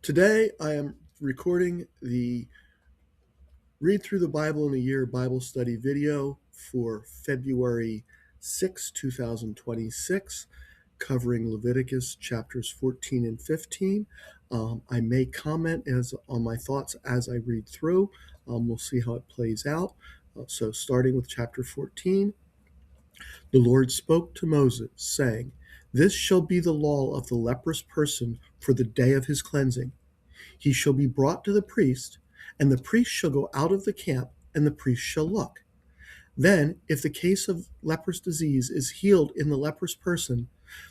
Today, I am recording the Read Through the Bible in a Year Bible Study video for February 6, 2026, covering Leviticus chapters 14 and 15. I may comment on my thoughts as I read through. We'll see how it plays out. So, starting with chapter 14, the Lord spoke to Moses, saying, "This shall be the law of the leprous person for the day of his cleansing. He shall be brought to the priest, and the priest shall go out of the camp, and the priest shall look. Then, if the case of leprous disease is healed in the leprous person,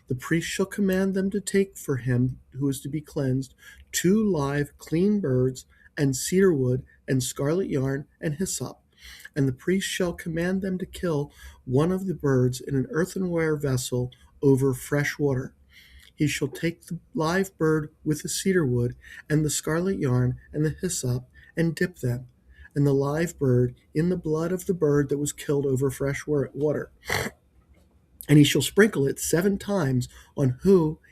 the priest shall command them to take for him who is to be cleansed 2 live, clean birds, and cedar wood, and scarlet yarn, and hyssop. And the priest shall command them to kill one of the birds in an earthenware vessel over fresh water. He shall take the live bird with the cedar wood, and the scarlet yarn, and the hyssop, and dip them, and the live bird in the blood of the bird that was killed over fresh water. And he shall sprinkle it 7 times on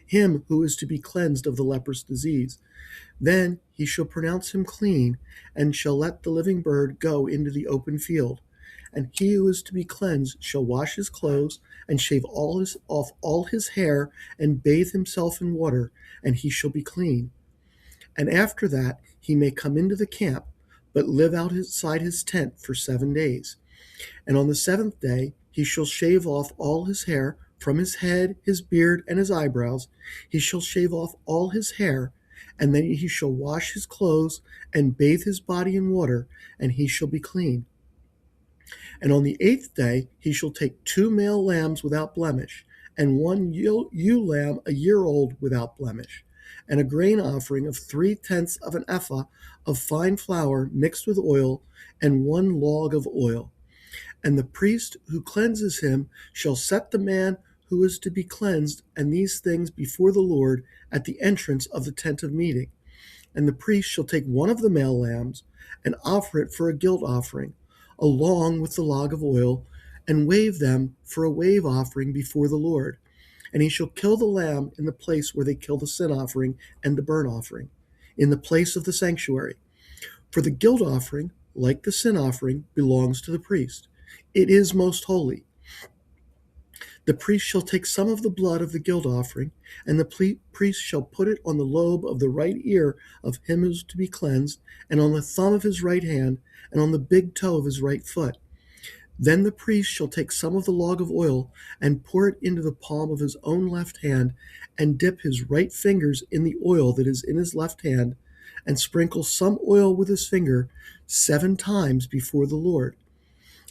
him who is to be cleansed of the leprous disease. Then he shall pronounce him clean, and shall let the living bird go into the open field. And he who is to be cleansed shall wash his clothes, and shave off all his hair, and bathe himself in water, and he shall be clean. And after that he may come into the camp, but live outside his tent for 7 days. And on the 7th day he shall shave off all his hair from his head, his beard, and his eyebrows. He shall shave off all his hair, and then he shall wash his clothes, and bathe his body in water, and he shall be clean. And on the 8th day he shall take 2 male lambs without blemish, and 1 ewe lamb a year old without blemish, and a grain offering of 3/10 of an ephah of fine flour mixed with oil, and 1 log of oil. And the priest who cleanses him shall set the man who is to be cleansed and these things before the Lord at the entrance of the tent of meeting. And the priest shall take one of the male lambs and offer it for a guilt offering, along with the log of oil, and wave them for a wave offering before the Lord. And he shall kill the lamb in the place where they kill the sin offering and the burnt offering, in the place of the sanctuary. For the guilt offering, like the sin offering, belongs to the priest. It is most holy. The priest shall take some of the blood of the guilt offering, and the priest shall put it on the lobe of the right ear of him who is to be cleansed, and on the thumb of his right hand, and on the big toe of his right foot. Then the priest shall take some of the log of oil, and pour it into the palm of his own left hand, and dip his right fingers in the oil that is in his left hand, and sprinkle some oil with his finger 7 times before the Lord.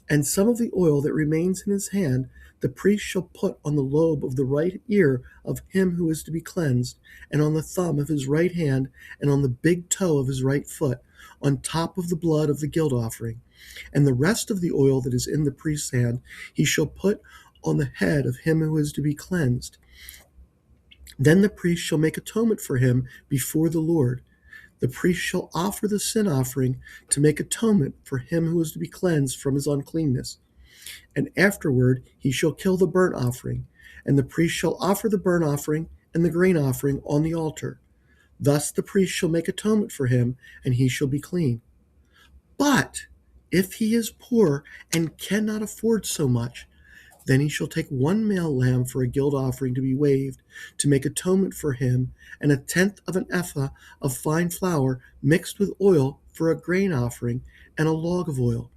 And some of the oil that remains in his hand the priest shall put on the lobe of the right ear of him who is to be cleansed, and on the thumb of his right hand, and on the big toe of his right foot, on top of the blood of the guilt offering. And the rest of the oil that is in the priest's hand he shall put on the head of him who is to be cleansed. Then the priest shall make atonement for him before the Lord. The priest shall offer the sin offering to make atonement for him who is to be cleansed from his uncleanness. And afterward he shall kill the burnt offering, and the priest shall offer the burnt offering and the grain offering on the altar. Thus the priest shall make atonement for him, and he shall be clean. But if he is poor and cannot afford so much, then he shall take 1 male lamb for a guilt offering to be waved, to make atonement for him, and 1/10 of an ephah of fine flour mixed with oil for a grain offering, and a log of oil.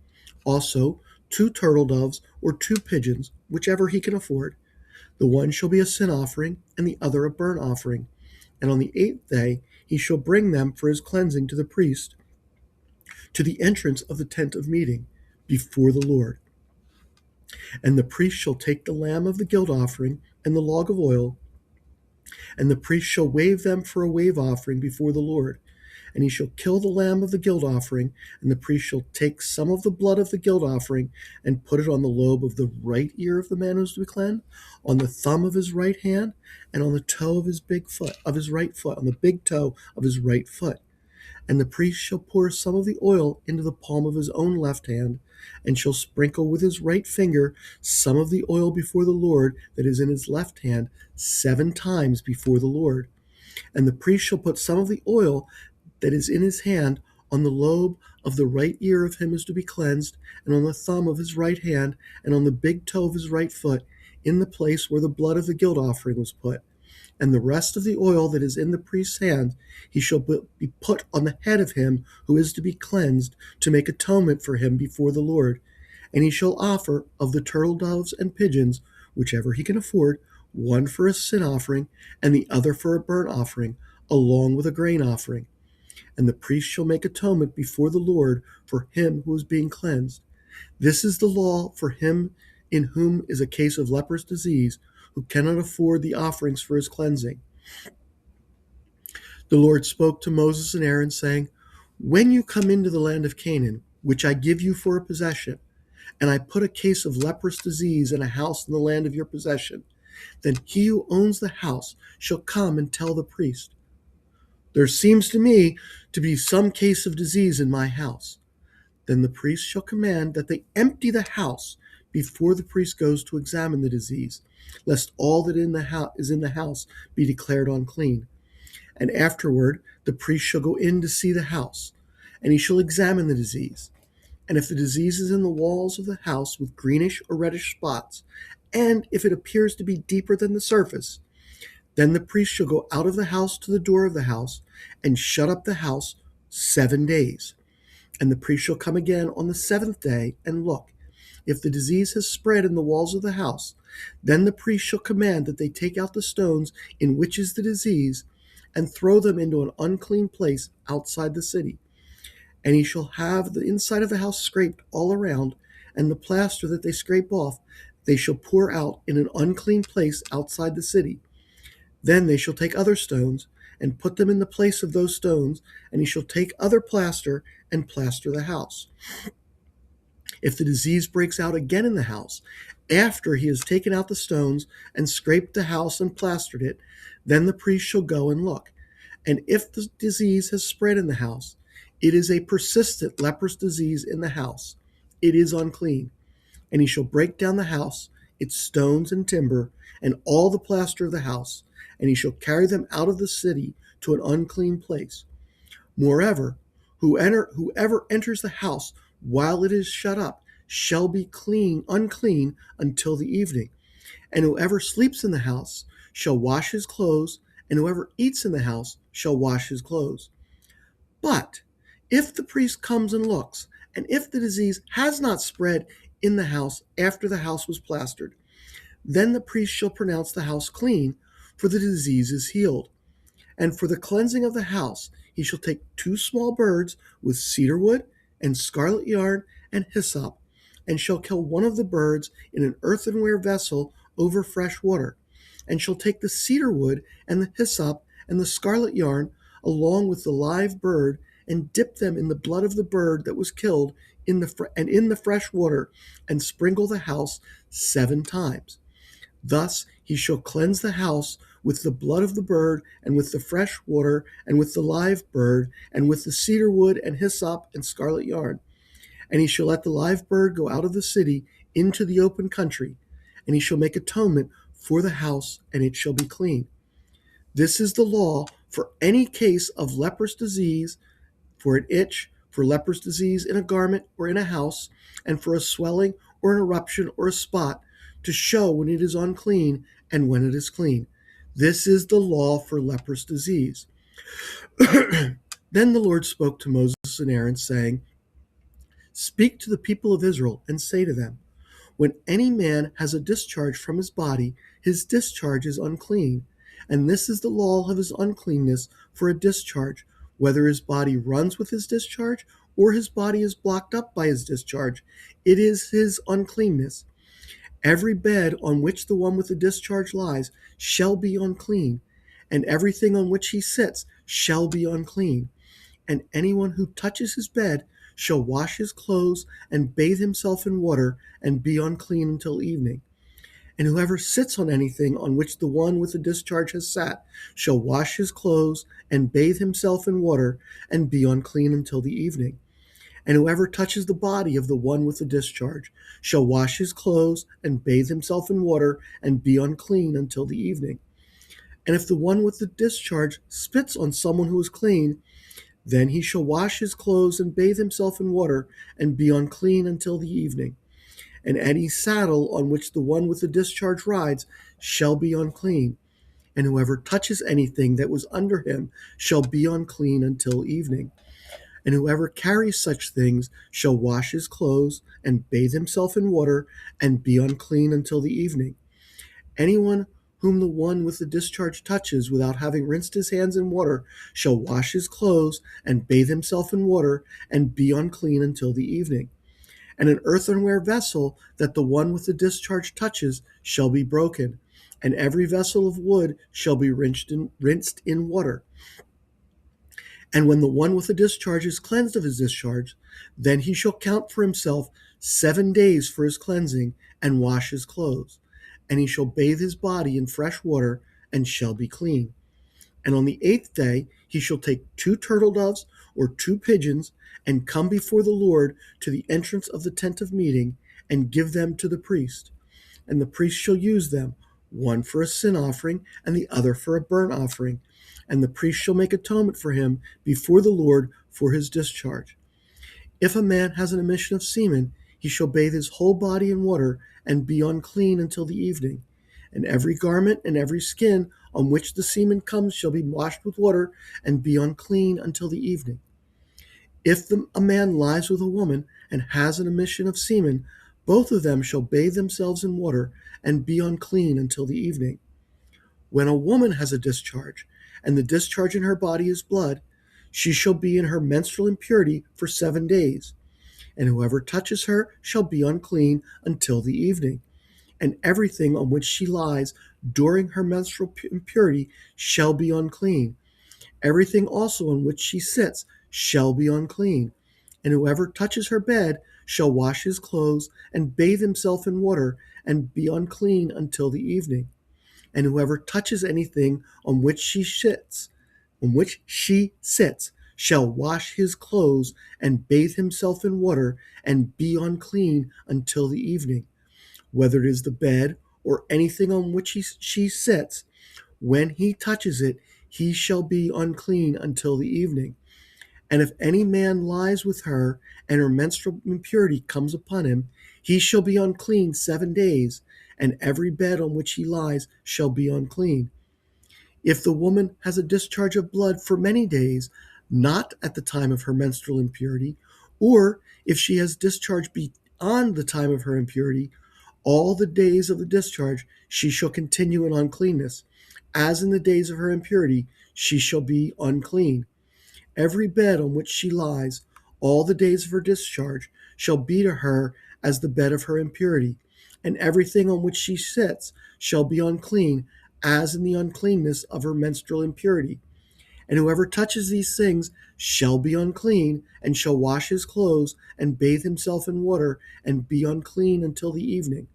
Also 2 turtle doves or 2 pigeons, whichever he can afford. The one shall be a sin offering, and the other a burnt offering. And on the 8th day he shall bring them for his cleansing to the priest, to the entrance of the tent of meeting, before the Lord. And the priest shall take the lamb of the guilt offering and the log of oil, and the priest shall wave them for a wave offering before the Lord. And he shall kill the lamb of the guilt offering, and the priest shall take some of the blood of the guilt offering, and put it on the lobe of the right ear of the man who is to be cleansed, on the thumb of his right hand, and on the toe of his right foot, on the big toe of his right foot. And the priest shall pour some of the oil into the palm of his own left hand, and shall sprinkle with his right finger some of the oil before the Lord that is in his left hand 7 times before the Lord. And the priest shall put some of the oil that is in his hand on the lobe of the right ear of him who is to be cleansed, and on the thumb of his right hand, and on the big toe of his right foot, in the place where the blood of the guilt offering was put. And the rest of the oil that is in the priest's hand he shall be put on the head of him who is to be cleansed, to make atonement for him before the Lord. And he shall offer of the turtle doves and pigeons, whichever he can afford, one for a sin offering, and the other for a burnt offering, along with a grain offering. And the priest shall make atonement before the Lord for him who is being cleansed. This is the law for him in whom is a case of leprous disease, who cannot afford the offerings for his cleansing. The Lord spoke to Moses and Aaron, saying, When you come into the land of Canaan, which I give you for a possession, and I put a case of leprous disease in a house in the land of your possession, then he who owns the house shall come and tell the priest, There seems to me to be some case of disease in my house. Then the priest shall command that they empty the house before the priest goes to examine the disease, lest all that is in the house be declared unclean. And afterward the priest shall go in to see the house, and he shall examine the disease. And if the disease is in the walls of the house with greenish or reddish spots, and if it appears to be deeper than the surface, then the priest shall go out of the house to the door of the house and shut up the house 7 days. And the priest shall come again on the 7th day and look. If the disease has spread in the walls of the house, then the priest shall command that they take out the stones in which is the disease and throw them into an unclean place outside the city. And he shall have the inside of the house scraped all around, and the plaster that they scrape off they shall pour out in an unclean place outside the city. Then they shall take other stones and put them in the place of those stones, and he shall take other plaster and plaster the house. If the disease breaks out again in the house, after he has taken out the stones and scraped the house and plastered it, then the priest shall go and look. And if the disease has spread in the house, it is a persistent leprous disease in the house. It is unclean. And he shall break down the house, its stones and timber, and all the plaster of the house, and he shall carry them out of the city to an unclean place. Moreover, whoever enters the house while it is shut up shall be unclean until the evening. And whoever sleeps in the house shall wash his clothes, and whoever eats in the house shall wash his clothes. But if the priest comes and looks, and if the disease has not spread in the house after the house was plastered, then the priest shall pronounce the house clean, for the disease is healed. And for the cleansing of the house, he shall take 2 small birds with cedar wood and scarlet yarn and hyssop, and shall kill one of the birds in an earthenware vessel over fresh water, and shall take the cedar wood and the hyssop and the scarlet yarn along with the live bird, and dip them in the blood of the bird that was killed in the fresh water, and sprinkle the house 7 times. Thus he shall cleanse the house with the blood of the bird, and with the fresh water, and with the live bird, and with the cedar wood and hyssop and scarlet yarn. And he shall let the live bird go out of the city into the open country, and he shall make atonement for the house, and it shall be clean. This is the law for any case of leprous disease, for an itch, for leprous disease in a garment or in a house, and for a swelling or an eruption or a spot, to show when it is unclean and when it is clean. This is the law for leprous disease. Then the Lord spoke to Moses and Aaron, saying, Speak to the people of Israel and say to them, When any man has a discharge from his body, his discharge is unclean. And this is the law of his uncleanness for a discharge, whether his body runs with his discharge or his body is blocked up by his discharge. It is his uncleanness. Every bed on which the one with the discharge lies shall be unclean, and everything on which he sits shall be unclean. And anyone who touches his bed shall wash his clothes and bathe himself in water and be unclean until evening. And whoever sits on anything on which the one with the discharge has sat shall wash his clothes and bathe himself in water and be unclean until the evening. And whoever touches the body of the one with the discharge shall wash his clothes and bathe himself in water and be unclean until the evening. And if the one with the discharge spits on someone who is clean, then he shall wash his clothes and bathe himself in water and be unclean until the evening. And any saddle on which the one with the discharge rides shall be unclean. And whoever touches anything that was under him shall be unclean until evening. And whoever carries such things shall wash his clothes and bathe himself in water and be unclean until the evening. Anyone whom the one with the discharge touches without having rinsed his hands in water shall wash his clothes and bathe himself in water and be unclean until the evening. And an earthenware vessel that the one with the discharge touches shall be broken, and every vessel of wood shall be rinsed in water. And when the one with the discharge is cleansed of his discharge, then he shall count for himself 7 days for his cleansing, and wash his clothes. And he shall bathe his body in fresh water, and shall be clean. And on the 8th day he shall take 2 turtle doves or 2 pigeons, and come before the Lord to the entrance of the tent of meeting, and give them to the priest. And the priest shall use them, one for a sin offering, and the other for a burnt offering. And the priest shall make atonement for him before the Lord for his discharge. If a man has an emission of semen, he shall bathe his whole body in water, and be unclean until the evening. And every garment and every skin on which the semen comes shall be washed with water, and be unclean until the evening. If a man lies with a woman and has an emission of semen, both of them shall bathe themselves in water, and be unclean until the evening. When a woman has a discharge, and the discharge in her body is blood, she shall be in her menstrual impurity for 7 days. And whoever touches her shall be unclean until the evening. And everything on which she lies during her menstrual impurity shall be unclean. Everything also on which she sits shall be unclean. And whoever touches her bed shall wash his clothes and bathe himself in water, and be unclean until the evening. And whoever touches anything on which she sits, shall wash his clothes and bathe himself in water, and be unclean until the evening. Whether it is the bed or anything on which she sits, when he touches it, he shall be unclean until the evening. And if any man lies with her, and her menstrual impurity comes upon him, he shall be unclean 7 days, and every bed on which he lies shall be unclean. If the woman has a discharge of blood for many days, not at the time of her menstrual impurity, or if she has discharge beyond the time of her impurity, all the days of the discharge she shall continue in uncleanness. As in the days of her impurity, she shall be unclean. Every bed on which she lies, all the days of her discharge, shall be to her as the bed of her impurity, and everything on which she sits shall be unclean, as in the uncleanness of her menstrual impurity. And whoever touches these things shall be unclean, and shall wash his clothes, and bathe himself in water, and be unclean until the evening.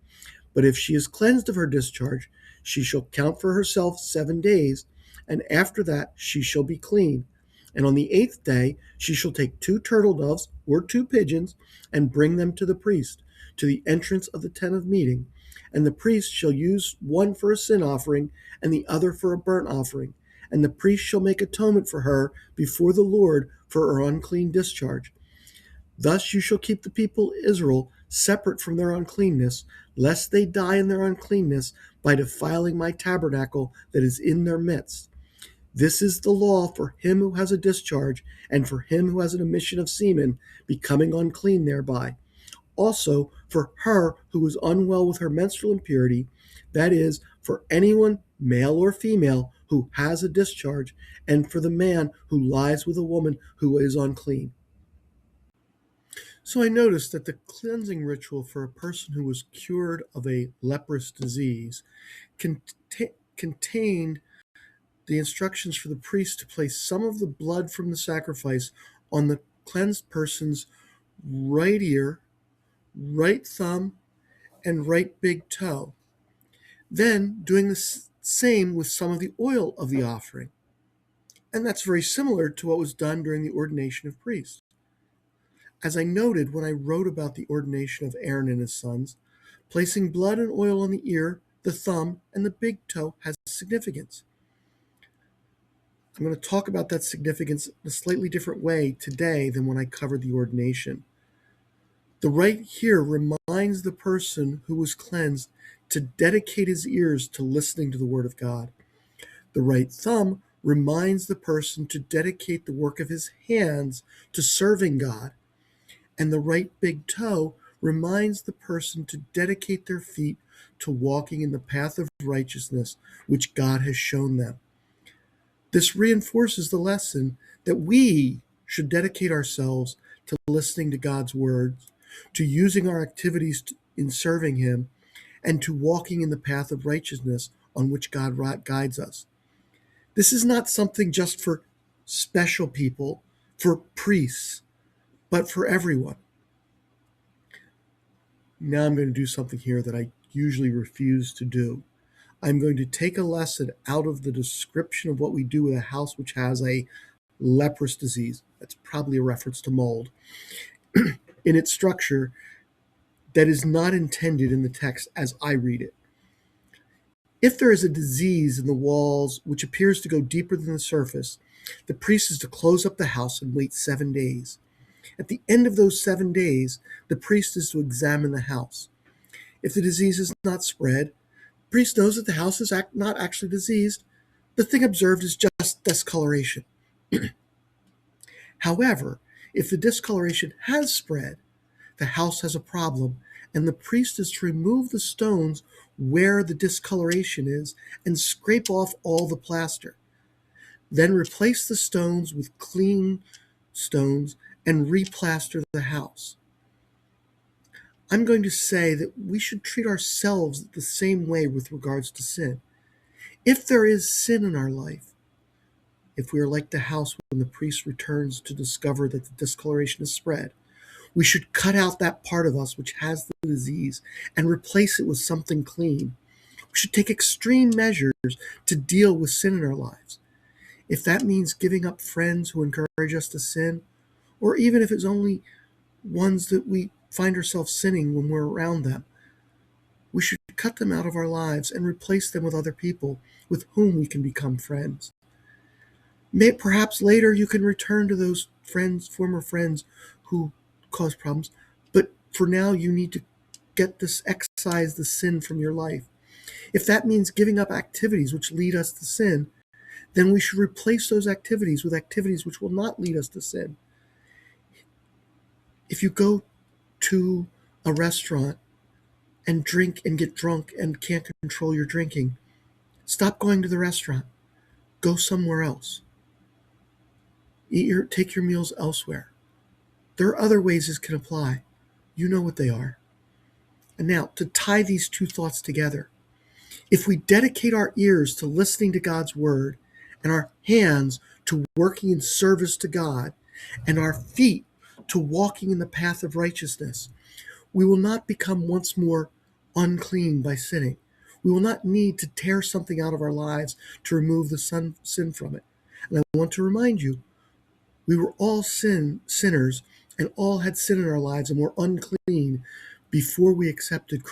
But if she is cleansed of her discharge, she shall count for herself 7 days, and after that she shall be clean. And on the 8th day she shall take 2 turtle doves or 2 pigeons, and bring them to the priest, to the entrance of the tent of meeting. And the priest shall use one for a sin offering, and the other for a burnt offering. And the priest shall make atonement for her before the Lord for her unclean discharge. Thus you shall keep the people Israel separate from their uncleanness, lest they die in their uncleanness by defiling my tabernacle that is in their midst. This is the law for him who has a discharge, and for him who has an emission of semen, becoming unclean thereby. Also for her who is unwell with her menstrual impurity, that is, for anyone, male or female, who has a discharge, and for the man who lies with a woman who is unclean. So I noticed that the cleansing ritual for a person who was cured of a leprous disease contained the instructions for the priest to place some of the blood from the sacrifice on the cleansed person's right ear, right thumb, and right big toe. Then doing the same with some of the oil of the offering. And that's very similar to what was done during the ordination of priests. As I noted when I wrote about the ordination of Aaron and his sons, placing blood and oil on the ear, the thumb, and the big toe has significance. I'm going to talk about that significance in a slightly different way today than when I covered the ordination. The rite here reminds the person who was cleansed to dedicate his ears to listening to the word of God. The right thumb reminds the person to dedicate the work of his hands to serving God. And the right big toe reminds the person to dedicate their feet to walking in the path of righteousness which God has shown them. This reinforces the lesson that we should dedicate ourselves to listening to God's words, to using our activities in serving Him, and to walking in the path of righteousness on which God guides us. This is not something just for special people, for priests, but for everyone. Now I'm going to do something here that I usually refuse to do. I'm going to take a lesson out of the description of what we do with a house which has a leprous disease. That's probably a reference to mold. In its structure that is not intended in the text as I read it. If there is a disease in the walls which appears to go deeper than the surface, the priest is to close up the house and wait 7 days. At the end of those 7 days, the priest is to examine the house. If the disease is not spread, the priest knows that the house is not actually diseased. The thing observed is just discoloration. However, if the discoloration has spread, the house has a problem, and the priest is to remove the stones where the discoloration is and scrape off all the plaster. Then replace the stones with clean stones and replaster the house. I'm going to say that we should treat ourselves the same way with regards to sin. If there is sin in our life, if we are like the house when the priest returns to discover that the discoloration is spread, we should cut out that part of us which has the disease and replace it with something clean. We should take extreme measures to deal with sin in our lives. If that means giving up friends who encourage us to sin, or even if it's only ones that we find ourselves sinning when we're around them, we should cut them out of our lives and replace them with other people with whom we can become friends. Perhaps later you can return to those friends, former friends who cause problems, but for now you need to excise the sin from your life. If that means giving up activities which lead us to sin, then we should replace those activities with activities which will not lead us to sin. If you go to a restaurant and drink and get drunk and can't control your drinking, stop going to the restaurant. Go somewhere else. Take your meals elsewhere. There are other ways this can apply. You know what they are. And now, to tie these two thoughts together, if we dedicate our ears to listening to God's word, and our hands to working in service to God, and our feet to walking in the path of righteousness, we will not become once more unclean by sinning. We will not need to tear something out of our lives to remove the sin from it. And I want to remind you, we were all sinners, and all had sin in our lives and were unclean before we accepted